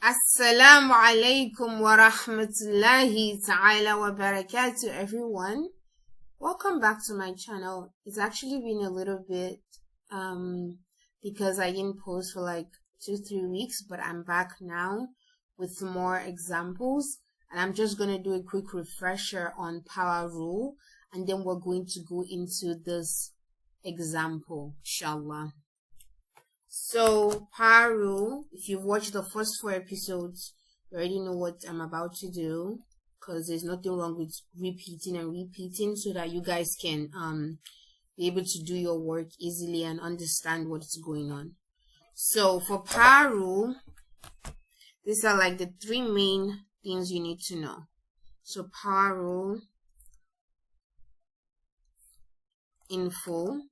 Assalamu alaikum wa rahmatullahi ta'ala wa barakatuh, everyone. Welcome back to my channel. It's actually been a little bit because I didn't post for like 2-3 weeks, but I'm back now with more examples, and I'm just going to do a quick refresher on power rule, and then we're going to go into this example, inshallah. So, power rule, if you've watched the first 4 episodes, you already know what I'm about to do, because there's nothing wrong with repeating so that you guys can be able to do your work easily and understand what's going on. So, for power rule, these are like the 3 main things you need to know. So, power rule in full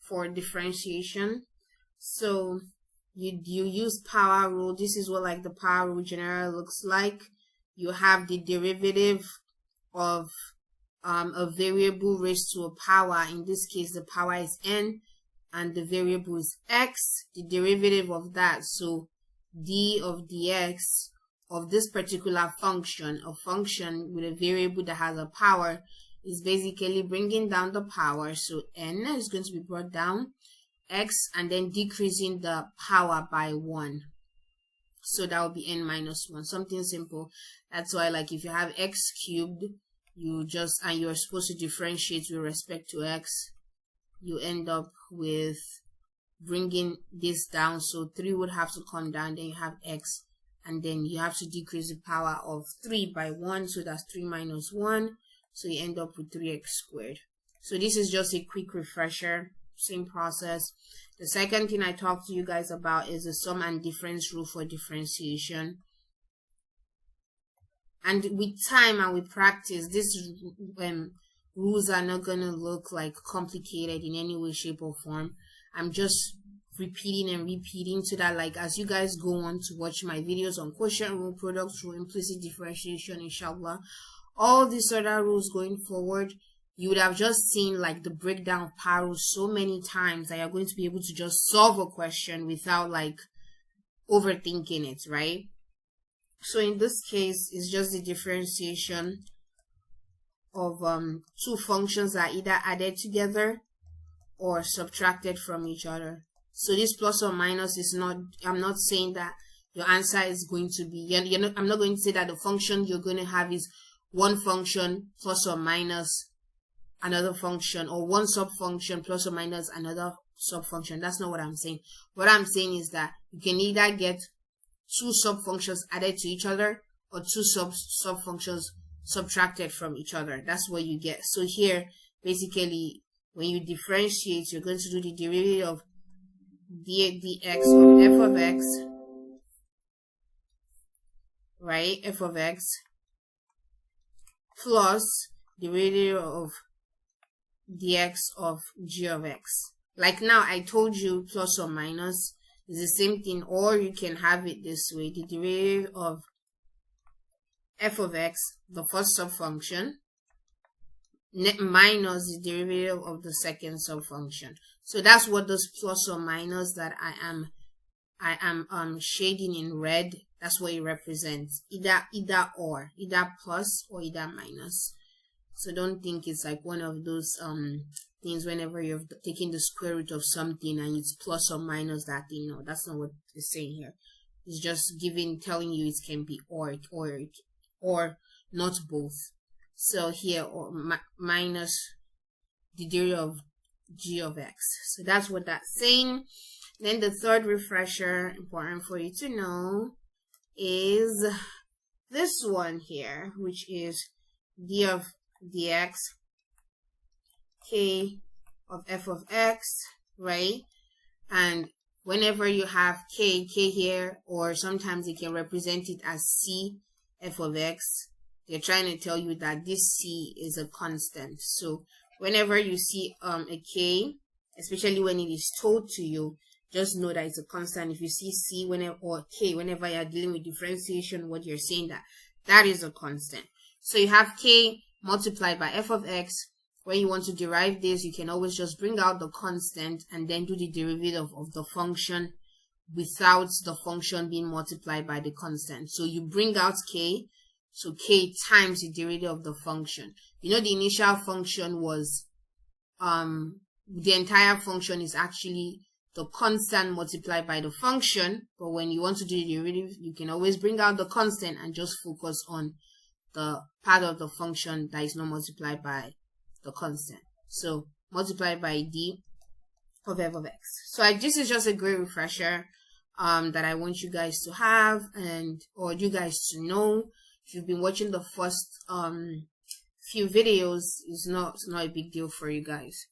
for differentiation. So you use power rule. This is what like the power rule generally looks like. You have the derivative of a variable raised to a power. In this case, the power is n and the variable is x. The derivative of that, so d of dx of this particular function, a function with a variable that has a power, is basically bringing down the power. So n is going to be brought down, x, and then decreasing the power by 1. So that will be n minus 1. Something simple. That's why, like, if you have x cubed, and you're supposed to differentiate with respect to x, you end up with bringing this down. So 3 would have to come down, then you have x, and then you have to decrease the power of 3 by 1. So that's 3 minus 1. So you end up with 3x squared. So this is just a quick refresher, same process. The second thing I talked to you guys about is the sum and difference rule for differentiation. And with time and with practice, these rules are not going to look like complicated in any way, shape, or form. I'm just repeating and repeating so that, like, as you guys go on to watch my videos on quotient rule, product rule, implicit differentiation, inshallah, all these other rules going forward, you would have just seen like the breakdown of power rules so many times that you're going to be able to just solve a question without like overthinking it, right? So in this case, it's just the differentiation of 2 functions that are either added together or subtracted from each other. So this plus or minus is not, I'm not saying that your answer is going to be, I'm not going to say that the function you're going to have is one function plus or minus another function, or one subfunction plus or minus another subfunction. That's not what I'm saying. What I'm saying is that you can either get 2 subfunctions added to each other or 2 subfunctions subtracted from each other. That's what you get. So here, basically, when you differentiate, you're going to do the derivative of dx of f of x, right? F of x plus derivative of dx of g of x. Like now I told you plus or minus is the same thing, or you can have it this way: the derivative of f of x, the first subfunction, minus the derivative of the second subfunction. So that's what this plus or minus that I am shading in red, that's what it represents. Either or, either plus or either minus. So don't think it's like one of those things whenever you're taking the square root of something and it's plus or minus that thing. No, that's not what it's saying here. It's just telling you it can be or not both. So here, or minus the derivative of g of x. So that's what that's saying. Then the third refresher, important for you to know, is this one here, which is d of dx, k of f of x, right? And whenever you have k here, or sometimes you can represent it as c f of x, they're trying to tell you that this c is a constant. So whenever you see a k, especially when it is told to you, just know that it's a constant. If you see c or k whenever you're dealing with differentiation, what you're saying that is a constant. So you have k multiplied by f of x. When you want to derive this, you can always just bring out the constant and then do the derivative of the function without the function being multiplied by the constant. So you bring out k, so k times the derivative of the function. You know, the initial function was the entire function is actually the constant multiplied by the function, but when you want to do the derivative, you can always bring out the constant and just focus on the part of the function that is not multiplied by the constant. So multiplied by d of f of x. So this is just a great refresher that I want you guys to have, or you guys to know. If you've been watching the first few videos, it's not a big deal for you guys.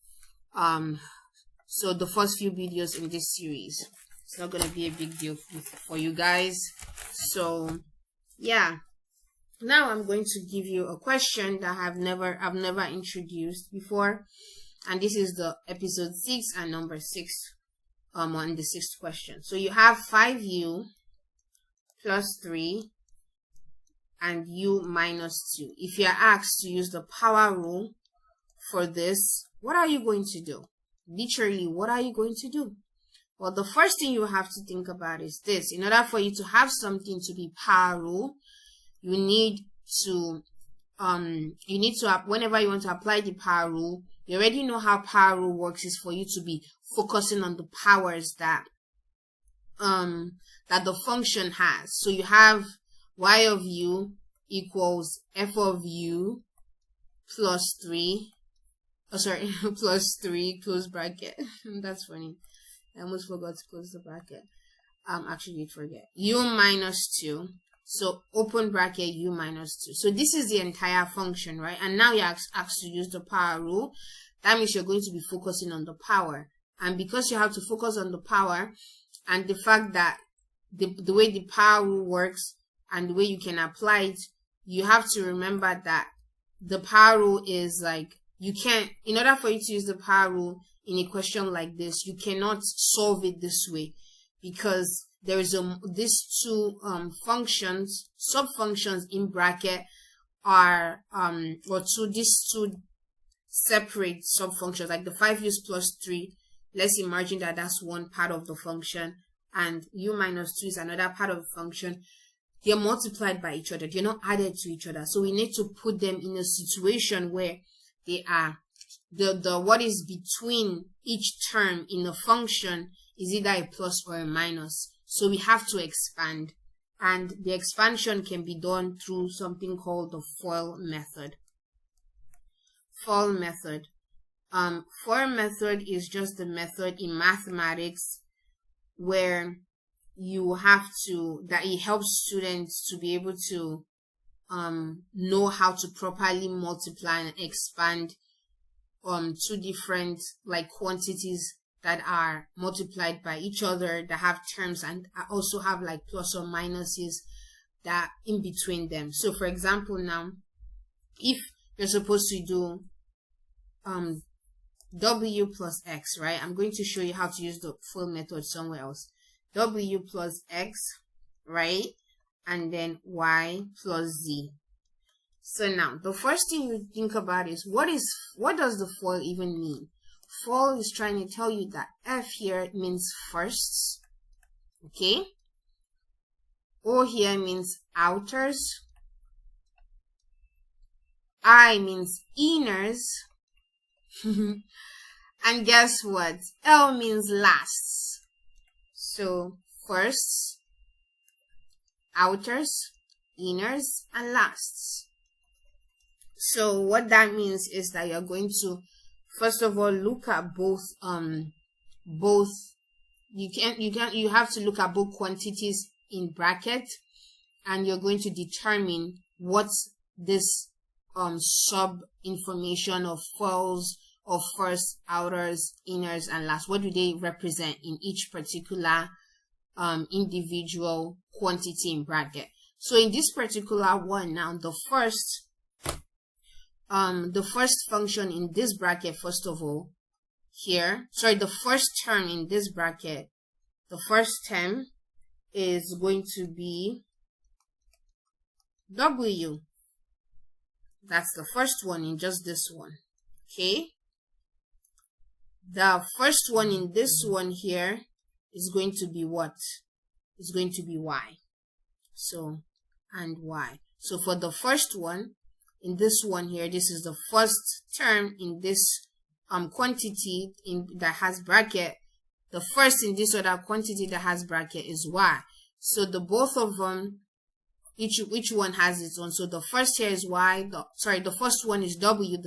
So the first few videos in this series, it's not gonna be a big deal for you guys. So yeah, now I'm going to give you a question that I've never introduced before, and this is the episode 6 and number 6 on the 6th question. So you have 5u plus 3 and u minus 2. If you are asked to use the power rule for this, what are you going to do? Literally, what are you going to do? Well, the first thing you have to think about is this. In order for you to have something to be power rule, you need to whenever you want to apply the power rule, you already know how power rule works, is for you to be focusing on the powers that the function has. So you have y of u equals f of u plus 3 plus 3 close bracket. That's funny, I almost forgot to close the bracket. Actually did forget. U minus 2, so open bracket u minus 2. So this is the entire function, right? And now you're asked to use the power rule. That means you're going to be focusing on the power, and because you have to focus on the power and the fact that the way the power rule works and the way you can apply it, you have to remember that the power rule is like, you can't, in order for you to use the power rule in a question like this, you cannot solve it this way, because there is these two functions, sub-functions in bracket are these two separate sub-functions, like the 5u plus 3. Let's imagine that that's one part of the function, and u minus 2 is another part of the function. They're multiplied by each other. They're not added to each other. So we need to put them in a situation where they are the what is between each term in a function is either a plus or a minus. So we have to expand, and the expansion can be done through something called the FOIL method. FOIL method. FOIL method is just the method in mathematics where it helps students to be able to know how to properly multiply and expand two different like quantities that are multiplied by each other, that have terms and also have like plus or minuses that in between them. So for example, now if you're supposed to do w plus x, right? I'm going to show you how to use the FOIL method somewhere else. W plus x, right? And then y plus z. So now the first thing you think about is what does the FOIL even mean? FOIL is trying to tell you that f here means firsts, okay? O here means outers, I means inners, and guess what? L means lasts. So firsts, outers, inners, and lasts. So what that means is that you're going to first of all look at you have to look at both quantities in bracket, and you're going to determine what's this sub information of FOILs of first, outers, inners, and last. What do they represent in each particular individual quantity in bracket? So in this particular one now, the first function in this bracket, first of all, the first term in this bracket, the first term is going to be w. That's the first one in just this one, okay? The first one in this one here is going to be what? It's going to be y. So, and y. So for the first one, in this one here, this is the first term in this quantity that has bracket. The first in this other quantity that has bracket is y. So the both of them, each one has its own. So the first here is y. The first one is w.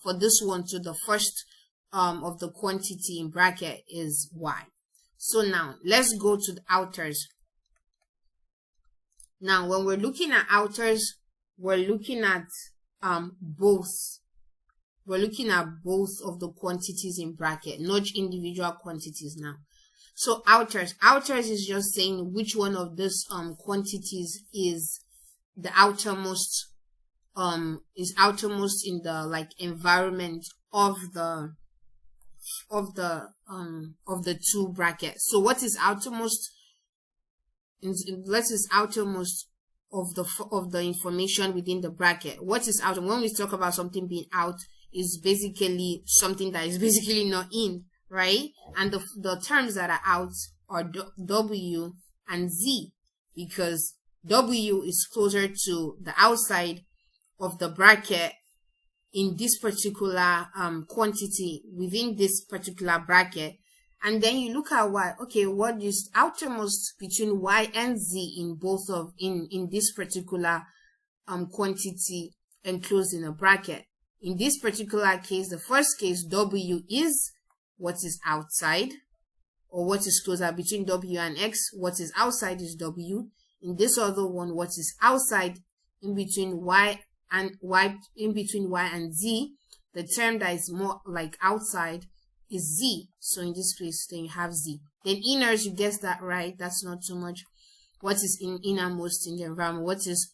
For this one, so the first of the quantity in bracket is y. So now let's go to the outers. Now when we're looking at outers, we're looking at both. We're looking at both of the quantities in bracket, not individual quantities now. So outers is just saying which one of these quantities is the outermost in the environment of the two brackets. So what is outermost? What is outermost of the information within the bracket? What is out? When we talk about something being out, is basically something that is basically not in, right? And the terms that are out are w and z, because w is closer to the outside of the bracket in this particular quantity within this particular bracket. And then you look at y. Okay, what is outermost between y and z in both of in this particular quantity enclosed in a bracket? In this particular case, the first case, w is what is outside, or what is closer between w and x. What is outside is w. In this other one, what is outside in between y and z, the term that is more like outside is z. So in this place, then you have z. Then inners, you guess that right. That's not too much. What is innermost in the environment? What is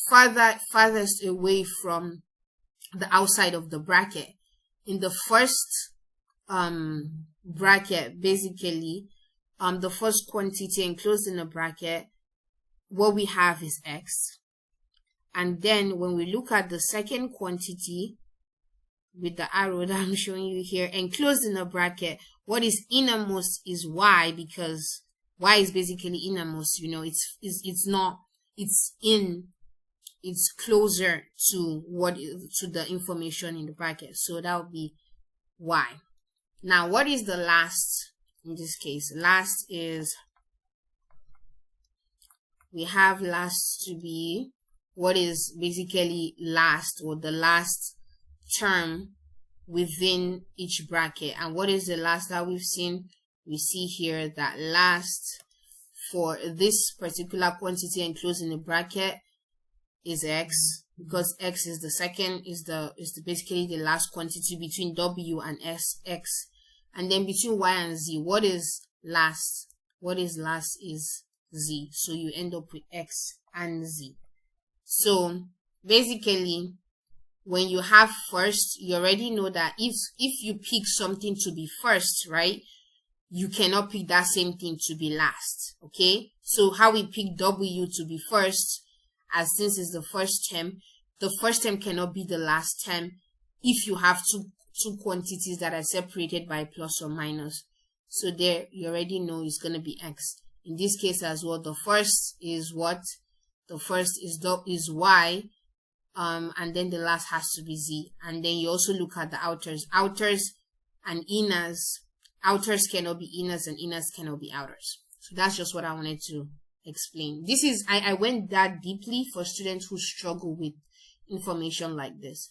farthest away from the outside of the bracket? In the first bracket, basically, the first quantity enclosed in a bracket, what we have is x. And then when we look at the second quantity with the arrow that I'm showing you here, enclosed in a bracket, what is innermost is y, because y is basically innermost. You know, it's closer to to the information in the bracket. So that would be y. Now, what is the last in this case? Last is, we have last to be what is basically last, or the last term within each bracket. And what is the last that we've seen? We see here that last for this particular quantity enclosed in the bracket is x, because x is the second, is basically the last quantity between w and x. And then between y and z, what is last? What is last is z. So you end up with x and z. So basically, when you have first, you already know that if you pick something to be first, right, you cannot pick that same thing to be last. Okay, so how we pick w to be first, as since it's the first term cannot be the last term if you have two quantities that are separated by plus or minus. So there you already know it's going to be x. In this case as well, the first is what? The first is y, and then the last has to be z. And then you also look at the outers. Outers and inners. Outers cannot be inners and inners cannot be outers. So that's just what I wanted to explain. This is, I went that deeply for students who struggle with information like this.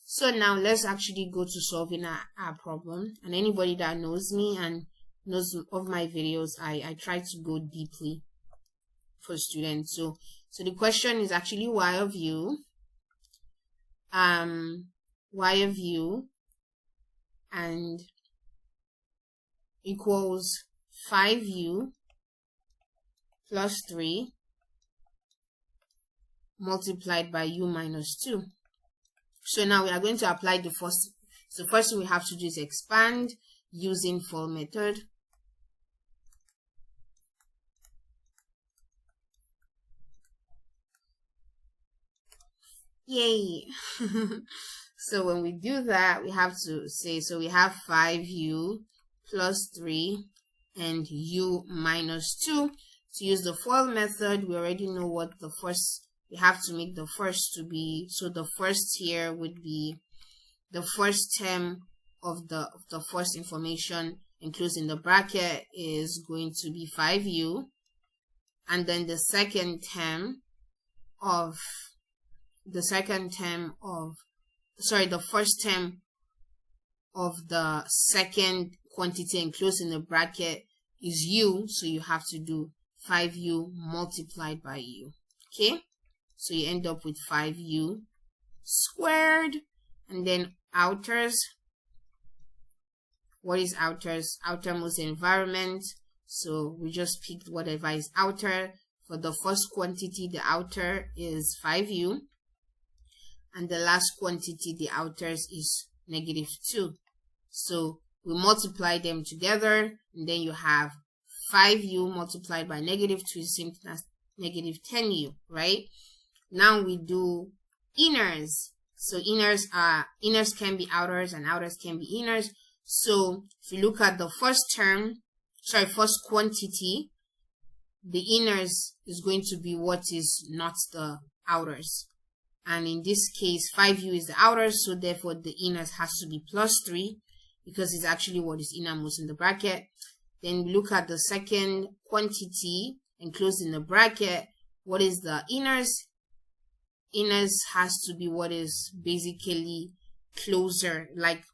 So now let's actually go to solving our problem. And anybody that knows me and knows of my videos, I try to go deeply for students. So the question is actually y of u, and equals 5u plus 3 multiplied by u minus 2. So now we are going to apply the first. So the first thing we have to do is expand using for method. Yay! So when we do that, we have to say, so we have 5u plus 3 and u minus 2. To use the FOIL method, we already know what the first, we have to make the first to be, so the first here would be the first term of the first information enclosed in the bracket is going to be 5u, and then the second term of the first term of the second quantity enclosed in the bracket is u, so you have to do 5u multiplied by u. Okay, so you end up with 5u squared. And then outers, what is outers? Outermost environment, so we just picked whatever is outer. For the first quantity, the outer is 5u, and the last quantity, the outers, is -2. So we multiply them together, and then you have 5u multiplied by -2 is the same thing as -10u, right? Now we do inners. So inners can be outers and outers can be inners. So if you look at the first quantity, the inners is going to be what is not the outers. And in this case, 5u is the outers, so therefore the inners has to be +3 because it's actually what is innermost in the bracket. Then we look at the second quantity enclosed in the bracket. What is the inners? Inners has to be what is basically closer, like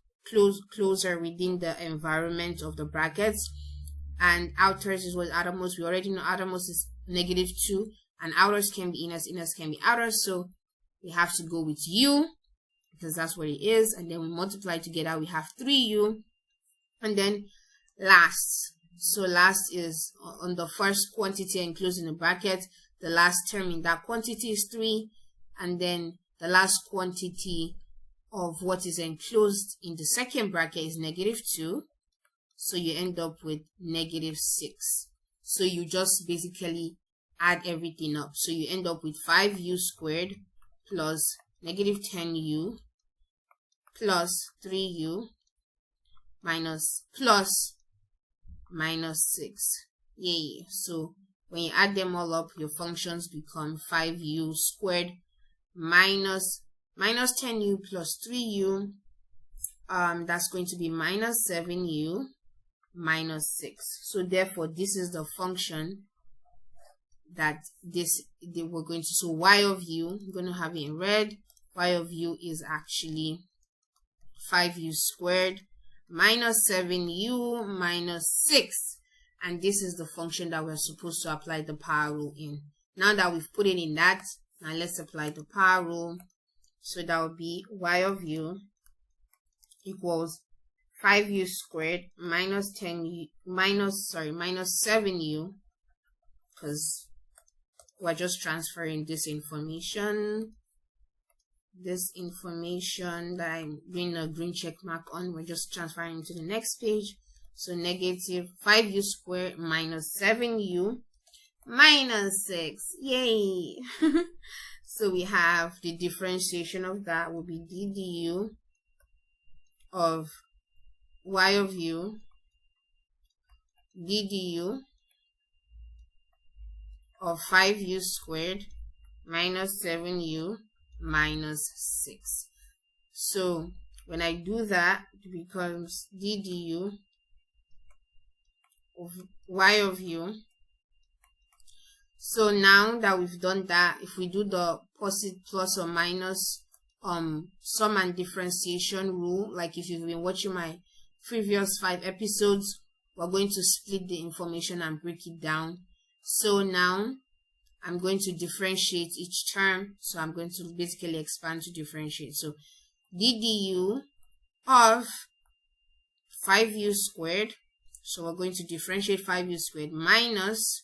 closer within the environment of the brackets. And outers is what outermost. We already know outermost is -2, and outers can be inners, inners can be outers. So we have to go with u because that's what it is, and then we multiply together. We have 3u, and then last. So last is on the first quantity enclosed in the bracket. The last term in that quantity is 3, and then the last quantity of what is enclosed in the second bracket is -2. So you end up with -6. So you just basically add everything up. So you end up with 5u squared plus -10u plus 3u minus -6. Yay. So when you add them all up, your functions become 5u squared minus 10u plus 3u. That's going to be -7u minus 6. So therefore, this is the function that we're going to. So y of u, I'm going to have it in red. Y of u is actually 5u squared minus 7u minus 6. And this is the function that we're supposed to apply the power rule in. Now that we've put it in that, now let's apply the power rule. So that would be y of u equals 5u squared minus 7u, because we're just transferring this information that I'm doing a green check mark on, we're just transferring to the next page. So -5u squared minus 7u minus 6. Yay! So we have the differentiation of that will be ddu of y of u ddu of 5u squared minus 7u minus 6. So when I do that, it becomes ddu of y of u. So now that we've done that, if we do the plus or minus sum and differentiation rule, like if you've been watching my previous 5 episodes, we're going to split the information and break it down. So now I'm going to differentiate each term. So I'm going to basically expand to differentiate. So ddu of 5u squared. So we're going to differentiate 5u squared minus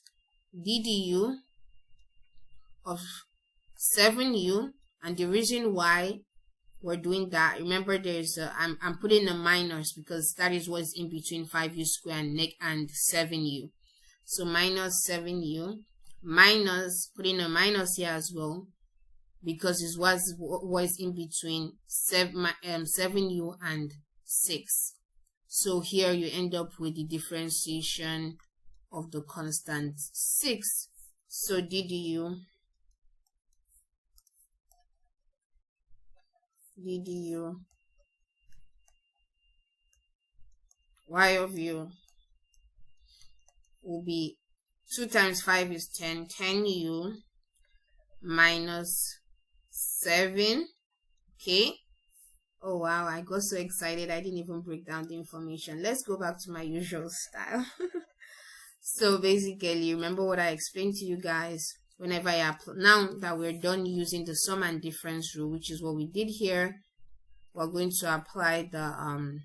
ddu of 7u. And the reason why we're doing that, remember there's I'm putting a minus because that is what's in between 5u squared and 7u. So minus 7u minus, putting a minus here as well because it was in between 7u and 6. So here you end up with the differentiation of the constant 6. So ddu y of u will be 2 times 5 is 10, 10u minus 7. Okay. Oh wow, I got so excited I didn't even break down the information. Let's go back to my usual style. So basically, remember what I explained to you guys. Whenever now that we're done using the sum and difference rule, which is what we did here, we're going to apply the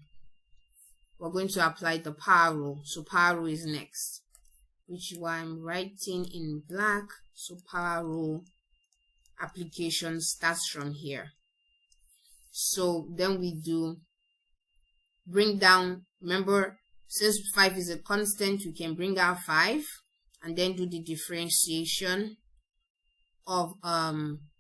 power rule. So power rule is next, which is why I'm writing in black. So power rule application starts from here. So then we do bring down. Remember, since 5 is a constant, we can bring out 5 and then do the differentiation of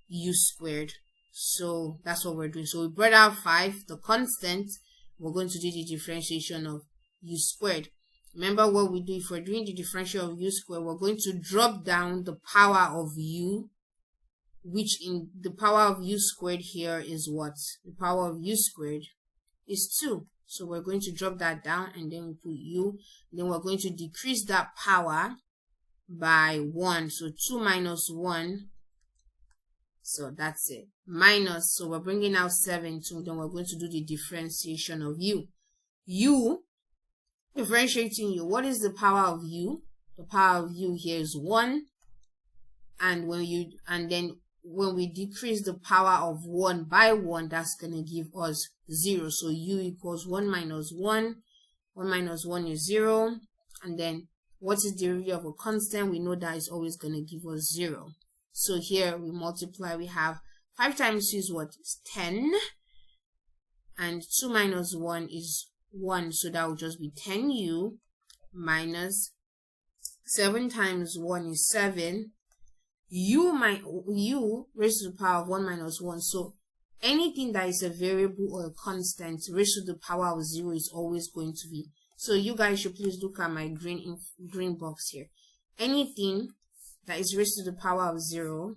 u squared. So that's what we're doing. So we brought out 5, the constant. We're going to do the differentiation of u squared. Remember what we do if we're doing the differential of u squared, we're going to drop down the power of u, which in the power of u squared here is what? The power of u squared is 2. So we're going to drop that down and then we put u. Then we're going to decrease that power by 1. So 2 minus 1. So that's it. Minus, so we're bringing out 7 too. Then we're going to do the differentiation of u. Differentiating u. What is the power of u? The power of u here is 1. And when we decrease the power of 1 by 1, that's going to give us 0. So u equals 1 minus 1. 1 minus 1 is 0. And then what is the derivative of a constant? We know that is always going to give us 0. So here we multiply. We have 5 times 2 is what? Is 10. And 2 minus 1 is 1. So that will just be 10u minus 7 times 1 is 7. U raised to the power of 1 minus 1. So anything that is a variable or a constant raised to the power of 0 is always going to be. So you guys should please look at my green box here. Anything that is raised to the power of 0,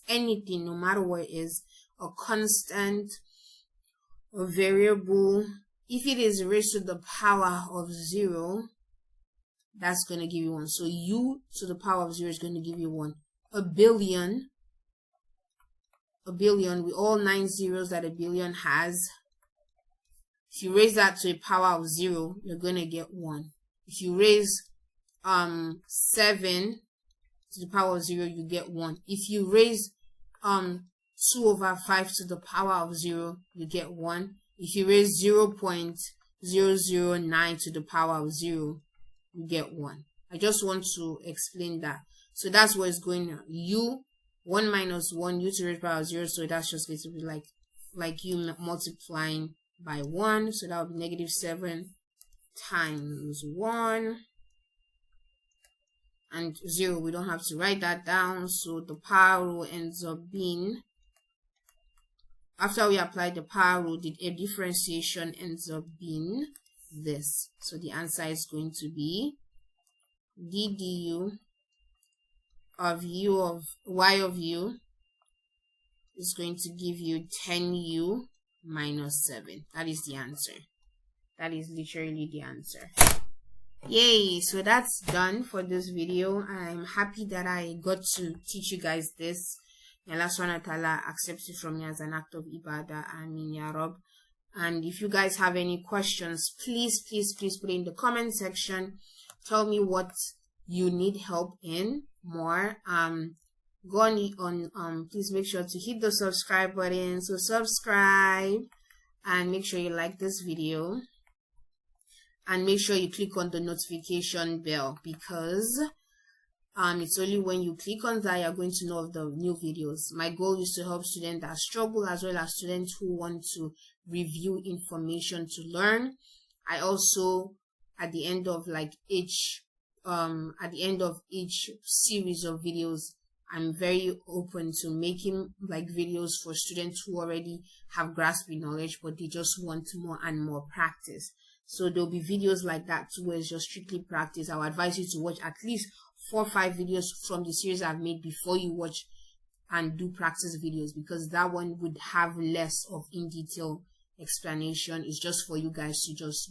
anything, no matter what it is, a constant, a variable, if it is raised to the power of 0, that's going to give you 1. So u to the power of 0 is going to give you 1. A billion, with all 9 zeros that a billion has, if you raise that to a power of 0, you're going to get 1. If you raise 7 to the power of 0, you get 1. If you raise 2 over 5 to the power of 0, you get 1. If you raise 0.009 to the power of 0, you get 1. I just want to explain that. So that's what is going on. U, 1 minus 1, u to the power of 0. So that's just going to be like u multiplying by 1. So that would be negative 7 times 1. And 0, we don't have to write that down. So the power rule ends up being, after we apply the power rule, the differentiation ends up being this. So the answer is going to be ddu of u of y of u is going to give you 10u minus 7. That is the answer. That is literally the answer. Yay! So that's done for this video. I'm happy that I got to teach you guys this. May Allah subhanahu wa ta'ala accept it from me as an act of ibadah. Ameen ya Rab. And if you guys have any questions, please put it in the comment section. Tell me what you need help in more. Go on please make sure to hit the subscribe button. So subscribe and make sure you like this video. And make sure you click on the notification bell, because it's only when you click on that you're going to know of the new videos. My goal is to help students that struggle as well as students who want to review information to learn. I also, at the end of each series of videos, I'm very open to making videos for students who already have grasped the knowledge, but they just want more and more practice. So there'll be videos like that too, where it's just strictly practice. I would advise you to watch at least 4 or 5 videos from the series I've made before you watch and do practice videos, because that one would have less of in detail explanation. It's just for you guys to just,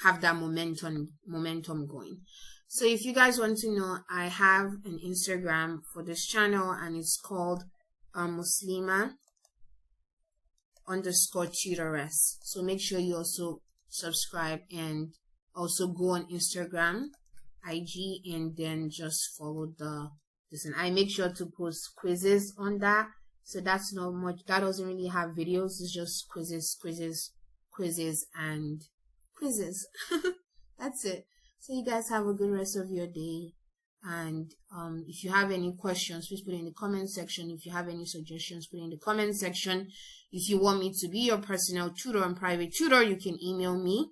have that momentum going. So if you guys want to know, I have an Instagram for this channel, and it's called Muslima_tutoress. So make sure you also subscribe and also go on Instagram, IG, and then just follow this. And I make sure to post quizzes on that. So that's not much. That doesn't really have videos. It's just quizzes, and quizzes. That's it. So you guys have a good rest of your day. And if you have any questions, please put it in the comment section. If you have any suggestions, put it in the comment section. If you want me to be your personal tutor and private tutor, you can email me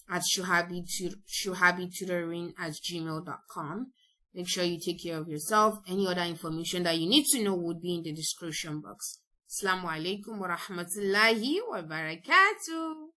at shuhabeetutoring@gmail.com. Make sure you take care of yourself. Any other information that you need to know would be in the description box. Assalamu alaikum wa rahmatullahi wa barakatuh.